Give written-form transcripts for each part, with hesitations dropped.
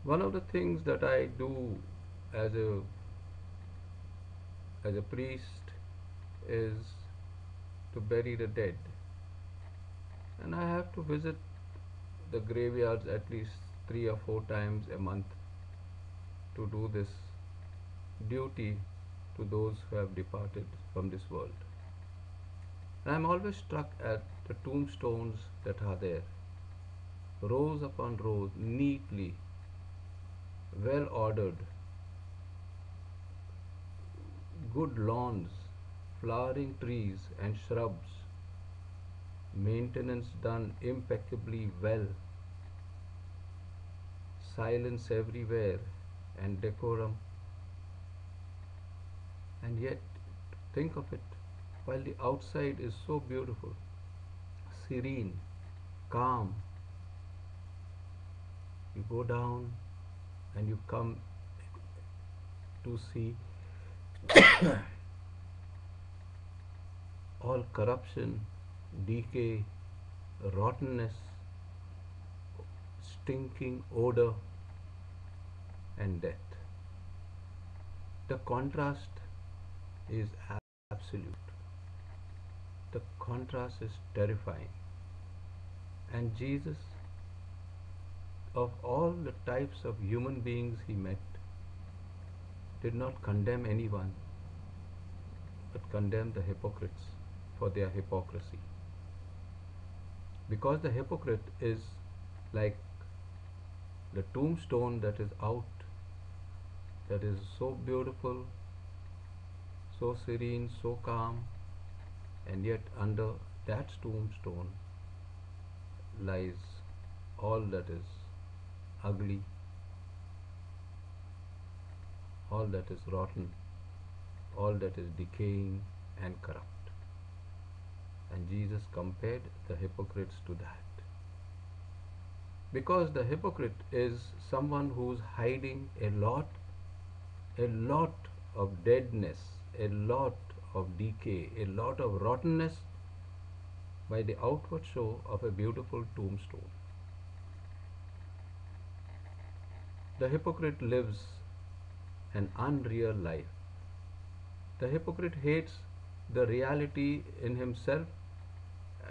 One of the things that I do as a priest is to bury the dead, and I have to visit the graveyards at least 3 or 4 times a month to do this duty to those who have departed from this world. And I'm always struck at the tombstones that are there, rows upon rows, neatly, well ordered, good lawns, flowering trees and shrubs, maintenance done impeccably well, silence everywhere, and decorum. And yet, think of it, while the outside is so beautiful, serene, calm, you go down and you come to see all corruption, decay, rottenness, stinking odor, and death. The contrast is absolute. The contrast is terrifying. And Jesus, of all the types of human beings he met, did not condemn anyone, but condemned the hypocrites for their hypocrisy. Because the hypocrite is like the tombstone that is out, that is so beautiful, so serene, so calm, and yet under that tombstone lies all that is ugly, all that is rotten, all that is decaying and corrupt. And Jesus compared the hypocrites to that. Because the hypocrite is someone who's hiding a lot of deadness, a lot of decay, a lot of rottenness by the outward show of a beautiful tombstone. The hypocrite lives an unreal life. The hypocrite hates the reality in himself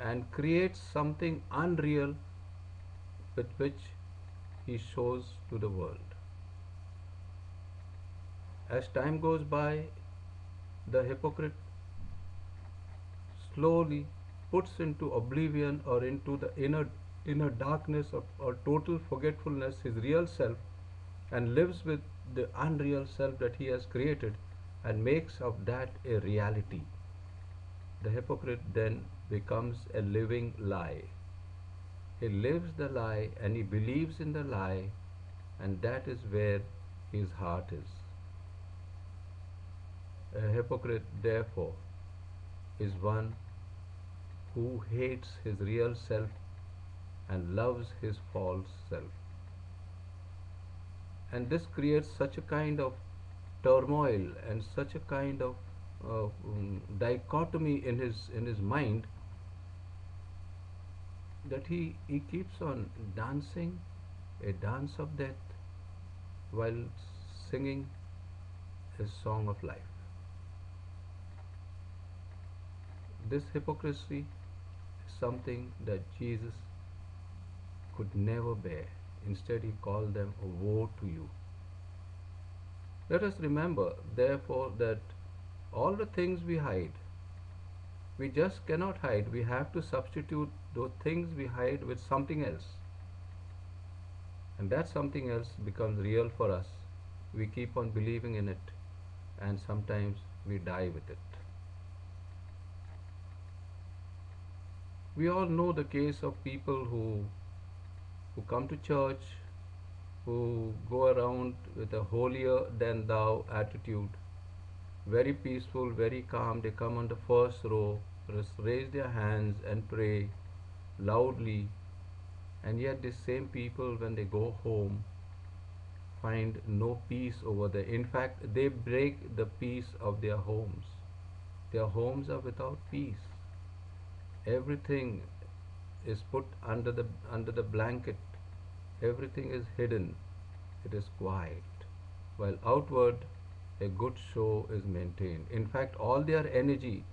and creates something unreal with which he shows to the world. As time goes by, the hypocrite slowly puts into oblivion or into the inner darkness or total forgetfulness his real self and lives with the unreal self that he has created and makes of that a reality. The hypocrite then becomes a living lie. He lives the lie and he believes in the lie, and that is where his heart is. A hypocrite, therefore, is one who hates his real self and loves his false self. And this creates such a kind of turmoil and such a kind of dichotomy in his mind that he keeps on dancing a dance of death while singing his song of life. This hypocrisy is something that Jesus could never bear. Instead, he called them, woe to you. Let us remember, therefore, that all the things we hide, we just cannot hide. We have to substitute those things we hide with something else. And that something else becomes real for us. We keep on believing in it, and sometimes we die with it. We all know the case of people who come to church, who go around with a holier than thou attitude, very peaceful, very calm. They come on the first row, raise their hands and pray loudly, and yet these same people, when they go home, find no peace over there. In fact, they break the peace of their homes. Their homes are without peace. Everything is put under the blanket. Everything is hidden. it is quiet, while outward a good show is maintained. In fact, all their energy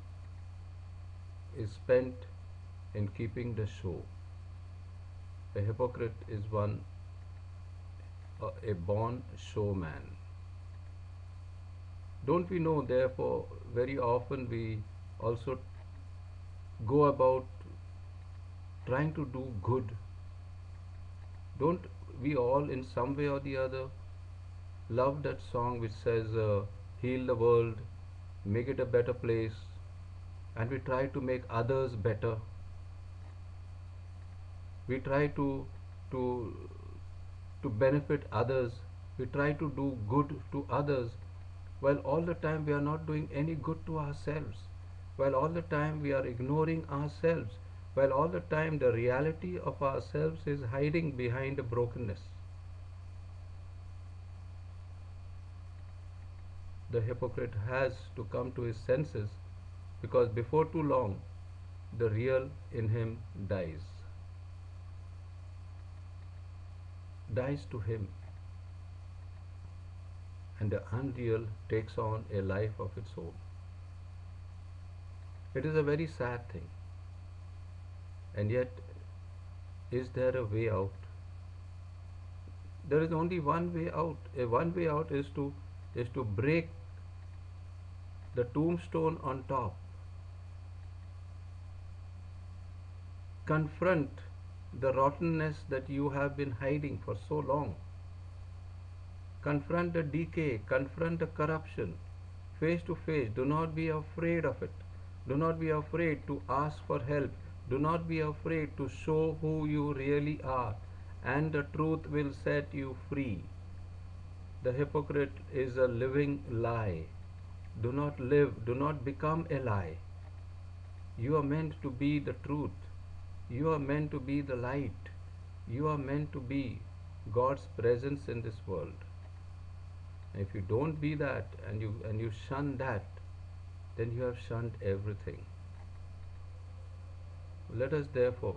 is spent in keeping the show. A hypocrite is one a born showman. Don't we know, therefore, very often we also go about trying to do good? Don't we all, in some way or the other, love that song which says, heal the world, make it a better place, and we try to make others better? We try to to benefit others. We try to do good to others, while all the time we are not doing any good to ourselves, while all the time we are ignoring ourselves, while all the time the reality of ourselves is hiding behind a brokenness. The hypocrite has to come to his senses, because before too long the real in him dies to him, and the unreal takes on a life of its own. It is a very sad thing, and yet, is there a way out? There is only one way out. A one way out is to break the tombstone on top, confront the rottenness that you have been hiding for so long, confront the decay, confront the corruption face to face. Do not be afraid of it. Do not be afraid to ask for help. Do not be afraid to show who you really are, and the truth will set you free. The hypocrite is a living lie. Do not live, do not become a lie. You are meant to be the truth. You are meant to be the light. You are meant to be God's presence in this world. If you don't be that, and you shun that, then you have shunned everything. Let us therefore,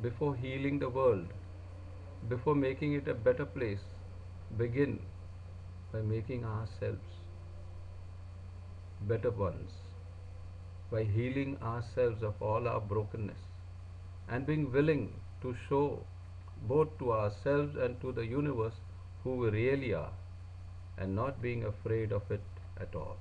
before healing the world, before making it a better place, begin by making ourselves better ones, by healing ourselves of all our brokenness, and being willing to show both to ourselves and to the universe who we really are, and not being afraid of it at all.